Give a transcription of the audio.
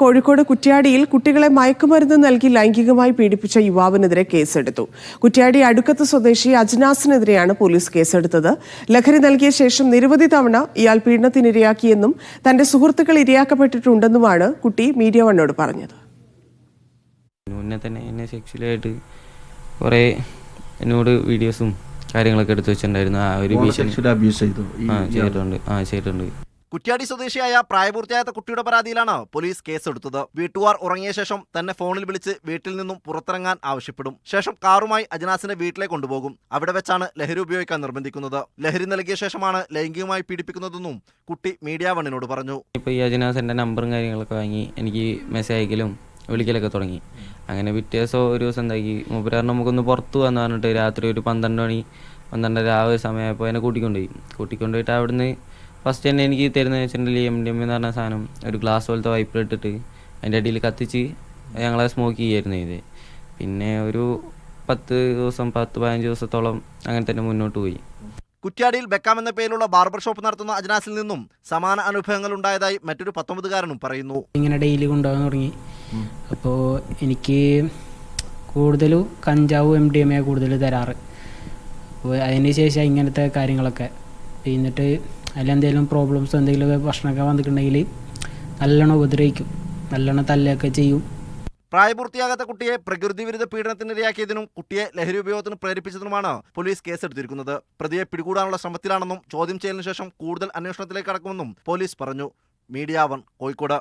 കോഴിക്കോട് കുറ്റ്യാടിയിൽ കുട്ടികളെ മയക്കുമരുന്ന് നൽകി ലൈംഗികമായി പീഡിപ്പിച്ച യുവാവിനെതിരെ കേസെടുത്തു. കുറ്റ്യാടി അടുക്കത്ത് സ്വദേശി അജ്നാസിനെതിരെയാണ് പോലീസ് കേസെടുത്തത്. ലഹരി നൽകിയ ശേഷം നിരവധി തവണ ഇയാൾ പീഡനത്തിനിരയാക്കിയെന്നും തന്റെ സുഹൃത്തുക്കൾ ഇരയാക്കപ്പെട്ടിട്ടുണ്ടെന്നുമാണ് കുട്ടി മീഡിയ വണ്ണോട് പറഞ്ഞത്. മുന്നേ തന്നെ എന്നെ സെക്സ്വലായിട്ട് കുറേ എന്നോട് വീഡിയോസും കാര്യങ്ങളൊക്കെ എടുത്തു വെച്ചിട്ടുണ്ടായിരുന്നു. ആ ഒരു ചെയ്തിട്ടുണ്ട്. കുറ്റ്യാടി സ്വദേശിയായ പ്രായപൂർത്തിയായ കുട്ടിയുടെ പരാതിയിലാണ് പോലീസ് കേസെടുത്തത്. വീട്ടുകാർ ഉറങ്ങിയ ശേഷം തന്നെ ഫോണിൽ വിളിച്ച് വീട്ടിൽ നിന്നും പുറത്തിറങ്ങാൻ ആവശ്യപ്പെടും. ശേഷം കാറുമായി അജ്നാസിനെ വീട്ടിലേക്ക് കൊണ്ടുപോകും. അവിടെ വെച്ചാണ് ലഹരി ഉപയോഗിക്കാൻ നിർബന്ധിക്കുന്നത്. ലഹരി നൽകിയ ശേഷമാണ് ലൈംഗികമായി പീഡിപ്പിക്കുന്നതെന്നും കുട്ടി മീഡിയ വണ്ണിനോട് പറഞ്ഞു. ഇപ്പോൾ ഈ അജ്നാസ് എൻ്റെ നമ്പറും കാര്യങ്ങളൊക്കെ വാങ്ങി എനിക്ക് മെസ്സേജ് അയക്കലും വിളിക്കലൊക്കെ തുടങ്ങി. അങ്ങനെ പിറ്റേ ദിവസം ഒരു ദിവസം എന്താക്കി മൂപ്പരാറിന് നമുക്കൊന്ന് പുറത്തു പോകാന്ന് പറഞ്ഞിട്ട് രാത്രി ഒരു 12 ആ ഒരു സമയമായപ്പോൾ എന്നെ കൂട്ടിക്കൊണ്ടുപോയിട്ട് അവിടുന്ന് ഫസ്റ്റ് തന്നെ എനിക്ക് തരുന്നത് വെച്ചിട്ടുണ്ടെങ്കിൽ MDMA എന്ന് പറഞ്ഞ സാധനം ഒരു ഗ്ലാസ് പോലത്തെ വൈപ്പർ ഇട്ടിട്ട് അതിൻ്റെ അടിയിൽ കത്തിച്ച് ഞങ്ങളെ സ്മോക്ക് ചെയ്യായിരുന്നു ഇത്. പിന്നെ ഒരു 10-15 ദിവസത്തോളം അങ്ങനെ തന്നെ മുന്നോട്ട് പോയി. കുറ്റ്യാടിയിൽ ബെക്കാം എന്ന പേരിലുള്ള ബാർബർ ഷോപ്പ് നടത്തുന്ന അജ്നാസിൽ നിന്നും സമാന അനുഭവങ്ങൾ ഉണ്ടായതായി മറ്റൊരു 19-കാരനും പറയുന്നു. ഇങ്ങനെ ഡെയിലി കൊണ്ടുപോകാൻ തുടങ്ങി. അപ്പോൾ എനിക്ക് കൂടുതലും കഞ്ചാവും MDMA കൂടുതൽ തരാറ്. അപ്പോൾ അതിന് ശേഷം ഇങ്ങനത്തെ കാര്യങ്ങളൊക്കെ എന്നിട്ട് അതിലെന്തെങ്കിലും പ്രോബ്ലംസോ എന്തെങ്കിലും പ്രശ്നമൊക്കെ വന്നിട്ടുണ്ടെങ്കിൽ നല്ലോണം ഉപദ്രവിക്കും, നല്ലോണം തല്ലൊക്കെ ചെയ്യും. പ്രായപൂർത്തിയാകാത്ത കുട്ടിയെ പ്രകൃതി വിരുദ്ധ പീഡനത്തിനിരയാക്കിയതിനും കുട്ടിയെ ലഹരി ഉപയോഗത്തിന് പ്രേരിപ്പിച്ചതിനുമാണ് പോലീസ് കേസെടുത്തിരിക്കുന്നത്. പ്രതിയെ പിടികൂടാനുള്ള ശ്രമത്തിലാണെന്നും ചോദ്യം ചെയ്യലിന് ശേഷം കൂടുതൽ അന്വേഷണത്തിലേക്ക് കടക്കുമെന്നും പോലീസ് പറഞ്ഞു. മീഡിയ 1 കോഴിക്കോട്.